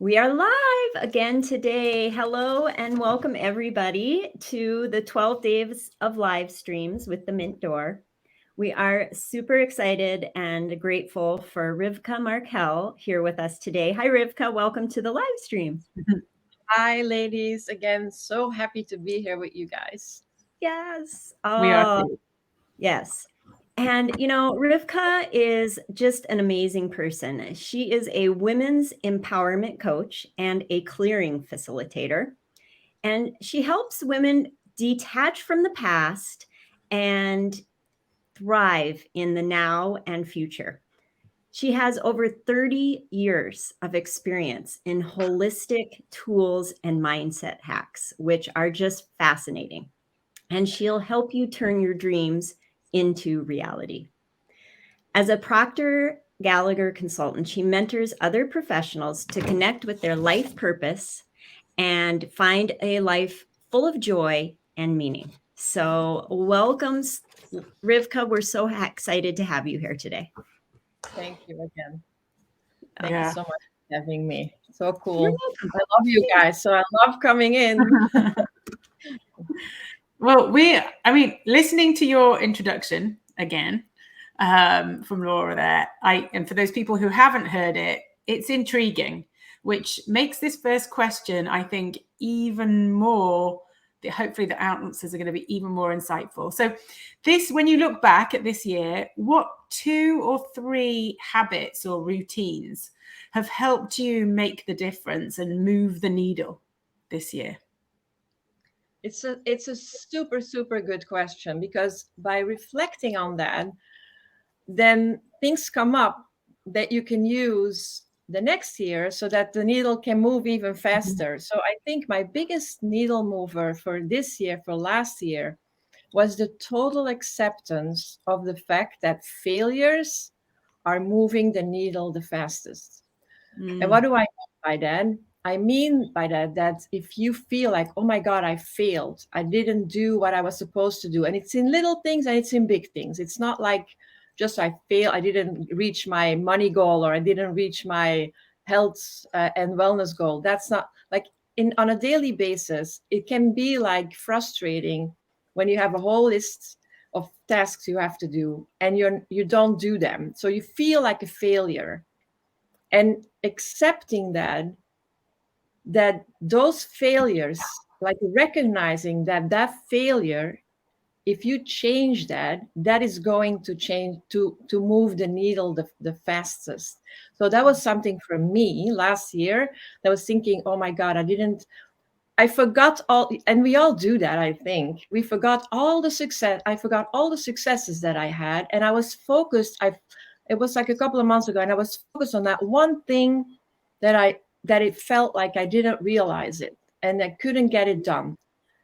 We are live again today. Hello and welcome everybody to the 12 days of live streams with the Mint Door. We are super excited and grateful for Rivka Markel here with us today. Hi, Rivka. Welcome to the live stream. Hi, ladies. Again, so happy to be here with you guys. Yes. We are too. Yes. And, Rivka is just an amazing person. She is a women's empowerment coach and a clearing facilitator. And she helps women detach from the past and thrive in the now and future. She has over 30 years of experience in holistic tools and mindset hacks, which are just fascinating. And she'll help you turn your dreams into reality. As a Proctor Gallagher Consultant, she mentors other professionals to connect with their life purpose and find a life full of joy and meaning. So, welcome, Rivka. We're so excited to have you here today. Thank you again. Thank you so much for having me. So cool. I love you guys. So I love coming in. Well, listening to your introduction again from Laura there, and for those people who haven't heard it, it's intriguing, which makes this first question, I think, even more, hopefully the answers are going to be even more insightful. So when you look back at this year, what 2 or 3 habits or routines have helped you make the difference and move the needle this year? It's a super, super good question, because by reflecting on that, then things come up that you can use the next year so that the needle can move even faster. So I think my biggest needle mover for this year, for last year, was the total acceptance of the fact that failures are moving the needle the fastest. And what do I mean by that? I mean by that if you feel like, oh my God, I failed, I didn't do what I was supposed to do, and it's in little things and it's in big things. It's not like just I failed, I didn't reach my money goal, or I didn't reach my health and wellness goal. That's not like on a daily basis. It can be like frustrating when you have a whole list of tasks you have to do and you don't do them. So you feel like a failure. And accepting that those failures, like recognizing that failure, if you change that is going to change to move the needle the fastest. So that was something for me last year, that was thinking, oh my God, I forgot all, and we all do that. I think we forgot all the success. I forgot all the successes that I had, and I was focused. It was like a couple of months ago, and I was focused on that one thing that it felt like I didn't realize it, and I couldn't get it done.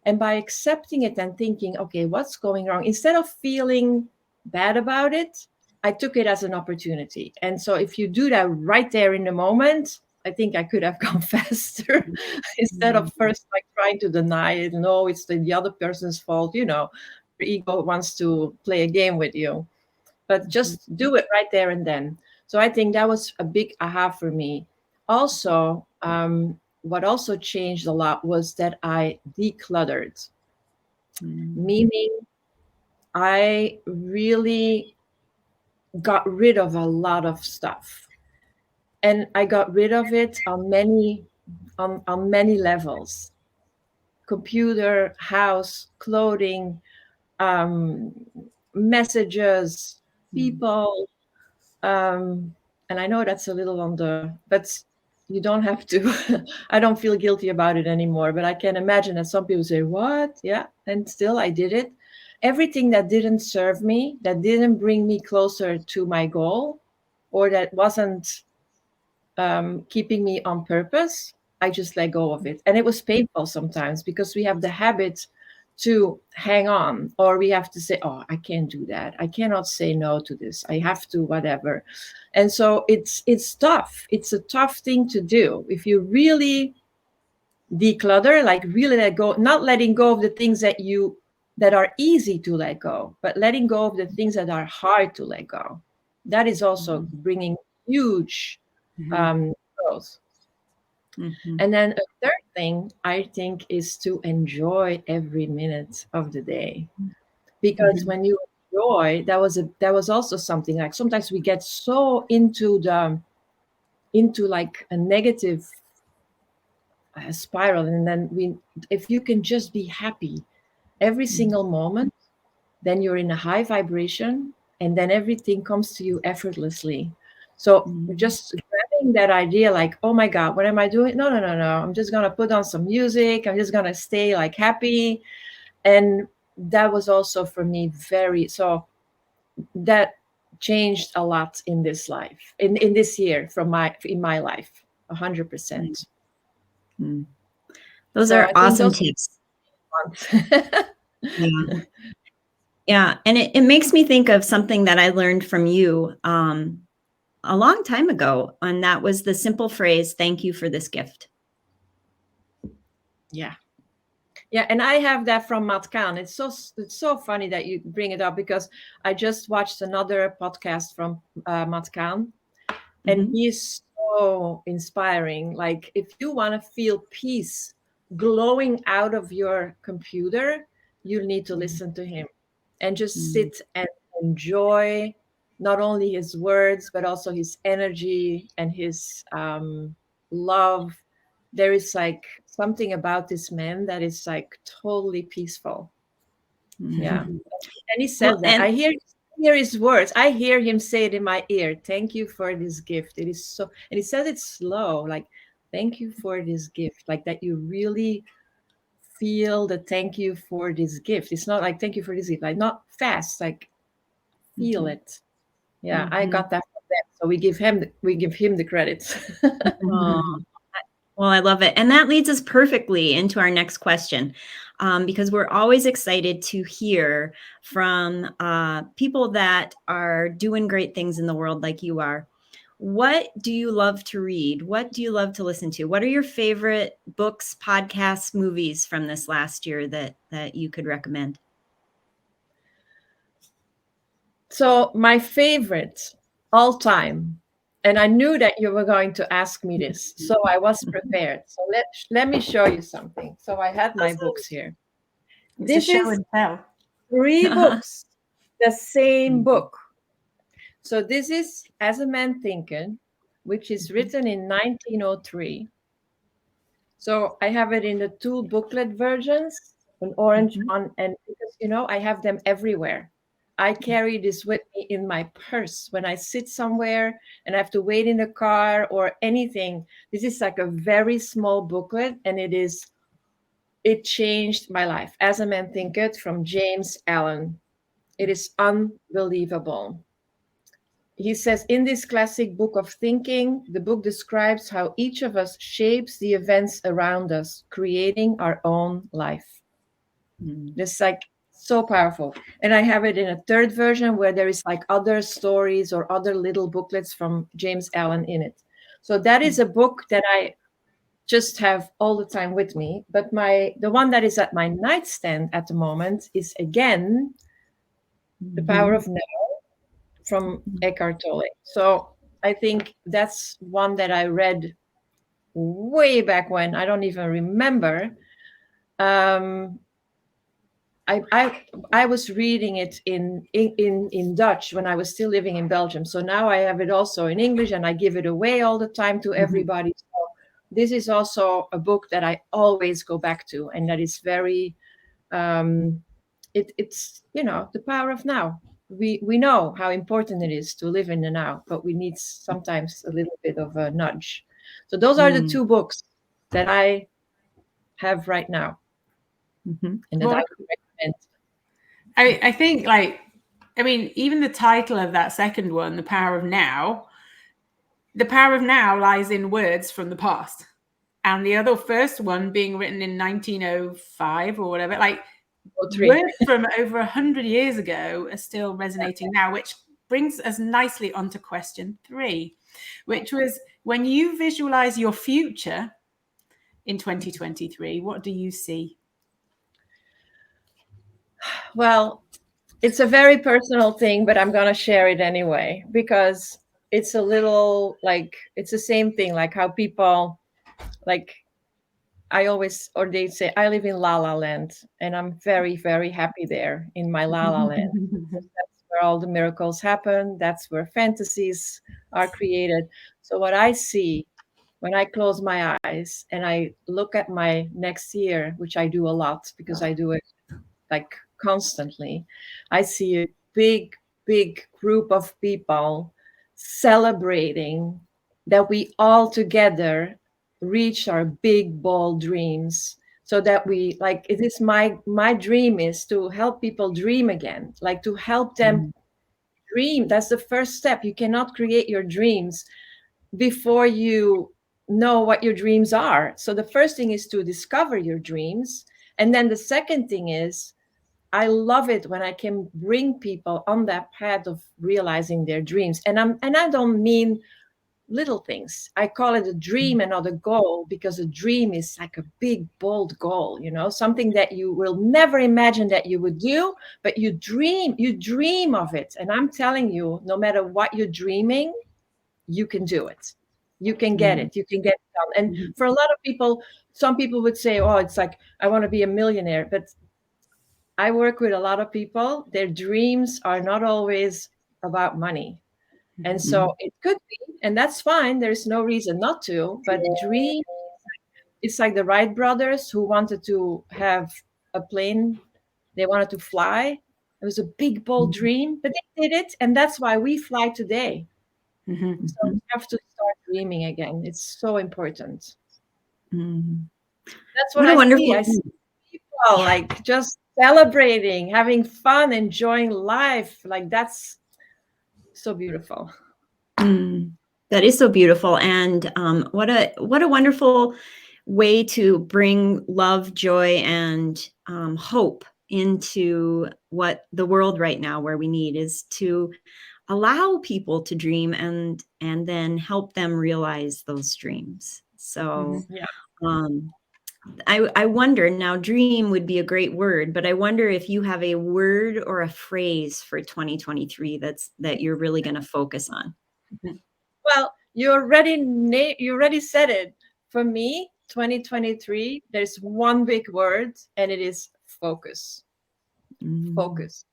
And by accepting it and thinking, okay, what's going wrong? Instead of feeling bad about it, I took it as an opportunity. And so if you do that right there in the moment, I think I could have gone faster instead of first like trying to deny it. No, it's the other person's fault. Your ego wants to play a game with you, but just do it right there and then. So I think that was a big aha for me. Also, what also changed a lot was that I decluttered, meaning I really got rid of a lot of stuff. And I got rid of it on many levels: computer, house, clothing, messages, people. And I know that's a little but you don't have to. I don't feel guilty about it anymore, but I can imagine that some people say, what? Yeah. And still I did it. Everything that didn't serve me, that didn't bring me closer to my goal, or that wasn't keeping me on purpose, I just let go of it. And it was painful sometimes, because we have the habit to hang on, or we have to say, oh, I can't do that. I cannot say no to this. I have to, whatever. And so it's tough. It's a tough thing to do. If you really declutter, like really let go, not letting go of the things that are easy to let go, but letting go of the things that are hard to let go. That is also bringing huge growth. Mhm. And then a third thing I think is to enjoy every minute of the day. Because Mhm. when you enjoy, that was also something like sometimes we get so into like a negative spiral, and then if you can just be happy every single moment, then you're in a high vibration, and then everything comes to you effortlessly. So just grabbing that idea, like, oh my God, what am I doing? No, no, no, no. I'm just gonna put on some music. I'm just gonna stay like happy. And that was also for me that changed a lot in this life, in this year in my life, 100%. Mm. Those So are I think awesome those tips. are Yeah. Yeah. And it makes me think of something that I learned from you a long time ago. And that was the simple phrase, thank you for this gift. yeah. Yeah, and I have that from Matt Kahn. It's so funny that you bring it up, because I just watched another podcast from Matt Kahn, and Mhm. he's so inspiring. Like, if you want to feel peace glowing out of your computer, you need to listen to him and just sit and enjoy not only his words but also his energy and his love. There is like something about this man that is like totally peaceful. Yeah. And he Well, says that. and Hear his words. I hear him say it in my ear. Thank you for this gift. It is so, and he says it slow, like, thank you for this gift. Like that you really feel the thank you for this gift. It's not like thank you for this gift, like not fast, like feel it. Yeah, I got that from them. So we give him the credit. oh, well, I love it. And that leads us perfectly into our next question, because we're always excited to hear from people that are doing great things in the world like you are. What do you love to read? What do you love to listen to? What are your favorite books, podcasts, movies from this last year that you could recommend? So my favorite all time, and I knew that you were going to ask me this, so I was prepared. So let me show you something. So I had my books here. It's a This show is and tell. 3 books, the same book. So this is As a Man Thinketh, which is written in 1903. So I have it in the 2 booklet versions, an orange on, and because I have them everywhere. I carry this with me in my purse when I sit somewhere and I have to wait in the car or anything. This is like a very small booklet, and it changed my life. As a Man Thinketh, from James Allen. It is unbelievable. He says, in this classic book of thinking, the book describes how each of us shapes the events around us, creating our own life. It's like so powerful. And I have it in a 3rd version where there is like other stories or other little booklets from James Allen in it. So that is a book that I just have all the time with me. But the one that is at my nightstand at the moment is again The Power of Now from Eckhart Tolle. So I think that's one that I read way back when. I don't even remember. Um, I was reading it in Dutch when I was still living in Belgium. So now I have it also in English, and I give it away all the time to everybody. So this is also a book that I always go back to, and that is very it's the power of now. We know how important it is to live in the now, but we need sometimes a little bit of a nudge. So those are the 2 books that I have right now, and that I would recommend. I think, even the title of that second one, The Power of Now, the power of now lies in words from the past. And the other first one being written in 1905 or whatever, words from over 100 years ago are still resonating now, which brings us nicely onto question 3, which was, when you visualize your future in 2023, what do you see? Well, it's a very personal thing, but I'm going to share it anyway, because it's a little like, it's the same thing, like how people like I always, or they say, I live in La La Land, and I'm very, very happy there in my La La Land. That's where all the miracles happen. That's where fantasies are created. So what I see when I close my eyes and I look at my next year, which I do a lot because I do it like constantly, I see a big, big group of people celebrating that we all together reach our big, bold dreams. So that we, like, it is my dream is to help people dream again, like to help them dream. That's the first step. You cannot create your dreams before you know what your dreams are. So the first thing is to discover your dreams. And then the second thing is, I love it when I can bring people on that path of realizing their dreams. And I don't mean little things. I call it a dream and not a goal, because a dream is like a big, bold goal, something that you will never imagine that you would do, but you dream of it. And I'm telling you, no matter what you're dreaming, you can do it. You can get it. You can get it done. And for a lot of people, some people would say, oh, it's like, I want to be a millionaire. But I work with a lot of people. Their dreams are not always about money. And so it could be, and that's fine. There's no reason not to. But dream, it's like the Wright brothers who wanted to have a plane. They wanted to fly. It was a big, bold dream, but they did it. And that's why we fly today. So we have to start dreaming again. It's so important. That's what I see. I see people like just celebrating, having fun, enjoying life. Like, that's so beautiful. That is so beautiful. And what a wonderful way to bring love, joy, and hope into what the world right now, where we need, is to allow people to dream and then help them realize those dreams. So I wonder, now dream would be a great word, but I wonder if you have a word or a phrase for 2023 that you're really going to focus on. Well, you already said it. For me, 2023, there's one big word, and it is focus. Focus.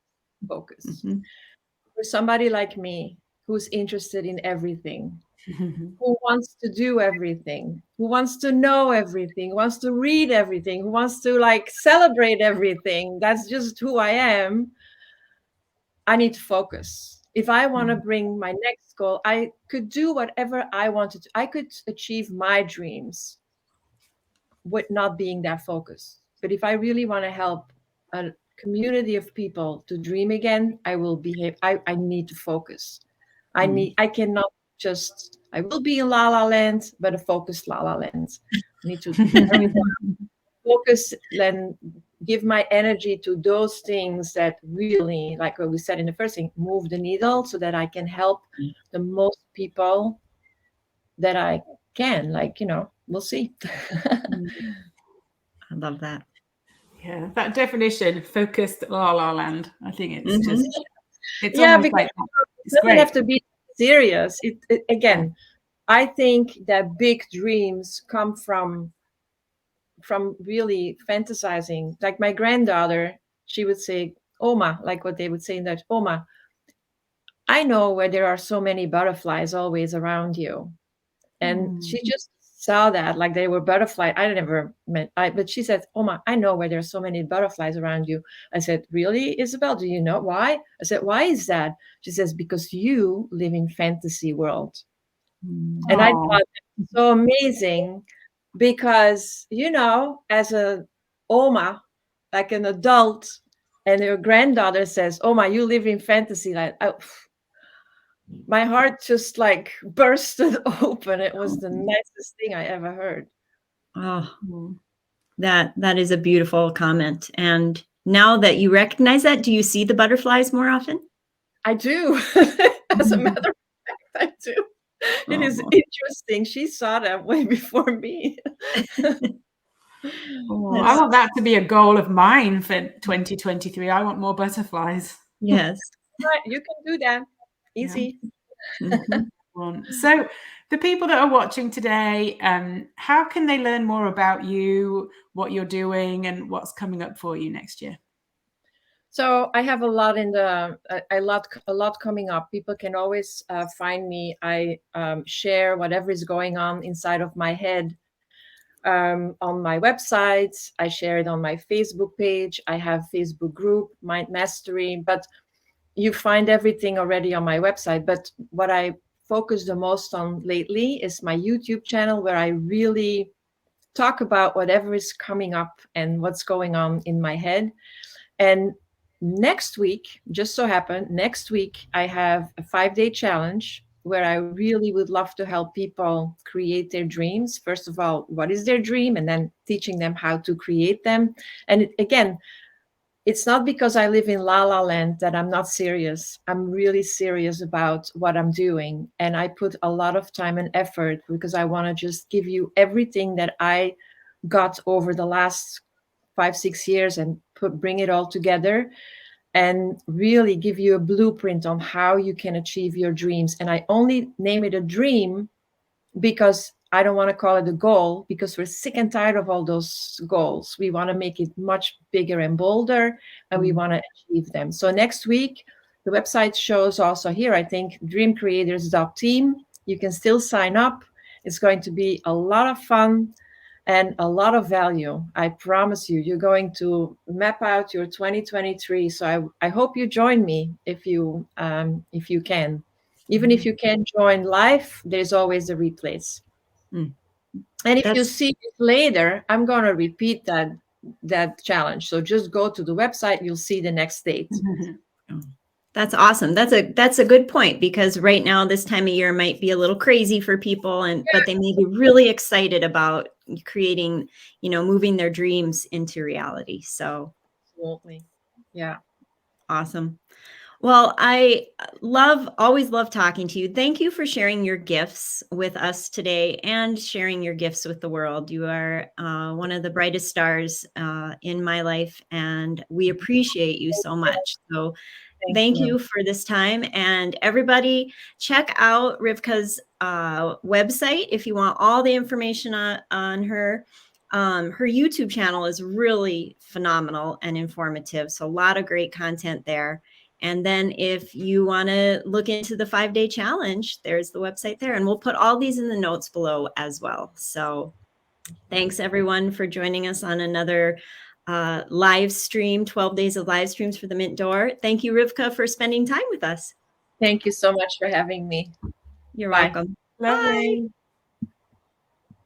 For somebody like me who's interested in everything, who wants to do everything, who wants to know everything, who wants to read everything, who wants to like celebrate everything. That's just who I am. I need to focus. If I want to bring my next goal, I could do whatever I wanted to. I could achieve my dreams with not being that focused. But if I really want to help a community of people to dream again, I will behave. I need to focus. I cannot just, I will be in La La Land, but a focused La La Land. I need to focus and give my energy to those things that really, like what we said in the first thing, move the needle, so that I can help the most people that I can. Like, we'll see. I love that. Yeah, that definition, focused La La Land. I think it's just, it's because like that. It doesn't have to be serious. Again, I think that big dreams come from really fantasizing. Like my granddaughter, she would say, Oma, like what they would say in Dutch, Oma, I know where there are so many butterflies always around you. And she just saw that, like they were butterflies. I never met, but she said, Oma, I know where there are so many butterflies around you. I said, really, Isabel? Do you know why? I said, why is that? She says, because you live in fantasy world. And I thought that was so amazing, because, as a Oma, like an adult, and your granddaughter says, Oma, you live in fantasy land. My heart just like bursted open. It was the nicest thing I ever heard. Oh, that is a beautiful comment. And now that you recognize that, do you see the butterflies more often? I do. As a matter of fact, I do. It is interesting. She saw that way before me. I want that to be a goal of mine for 2023. I want more butterflies. Yes. Right, you can do that. Easy. Yeah. So the people that are watching today, how can they learn more about you, what you're doing, and what's coming up for you next year? So I have a lot a lot coming up. People can always find me. I share whatever is going on inside of my head on my website. I share it on my Facebook page. I have Facebook group, Mind Mastery, but you find everything already on my website. But what I focus the most on lately is my YouTube channel, where I really talk about whatever is coming up and what's going on in my head. And next week, just so happened, next week, I have a 5-day challenge where I really would love to help people create their dreams. First of all, what is their dream? And then teaching them how to create them. And again, it's not because I live in La La Land that I'm not serious. I'm really serious about what I'm doing. And I put a lot of time and effort because I want to just give you everything that I got over the last 5-6 years and bring it all together and really give you a blueprint on how you can achieve your dreams. And I only name it a dream because I don't want to call it a goal, because we're sick and tired of all those goals. We want to make it much bigger and bolder, and we want to achieve them. So next week, the website shows also here, I think, dreamcreators.team. You can still sign up. It's going to be a lot of fun and a lot of value. I promise you, you're going to map out your 2023. So I hope you join me if you can. Even if you can't join live, there's always the replays. And if you see it later, I'm going to repeat that challenge. So just go to the website, you'll see the next date. That's awesome. That's a good point, because right now this time of year might be a little crazy for people, but they may be really excited about creating, moving their dreams into reality. So absolutely. Yeah. Awesome. Well, I always love talking to you. Thank you for sharing your gifts with us today and sharing your gifts with the world. You are one of the brightest stars in my life, and we appreciate you so much. So thank you for this time. And everybody, check out Rivka's website if you want all the information on her. Her YouTube channel is really phenomenal and informative. So a lot of great content there. And then if you want to look into the 5-day challenge, there's the website there. And we'll put all these in the notes below as well. So thanks everyone for joining us on another live stream, 12 days of live streams for the Mint Door. Thank you, Rivka, for spending time with us. Thank you so much for having me. You're welcome. Lovely. Bye.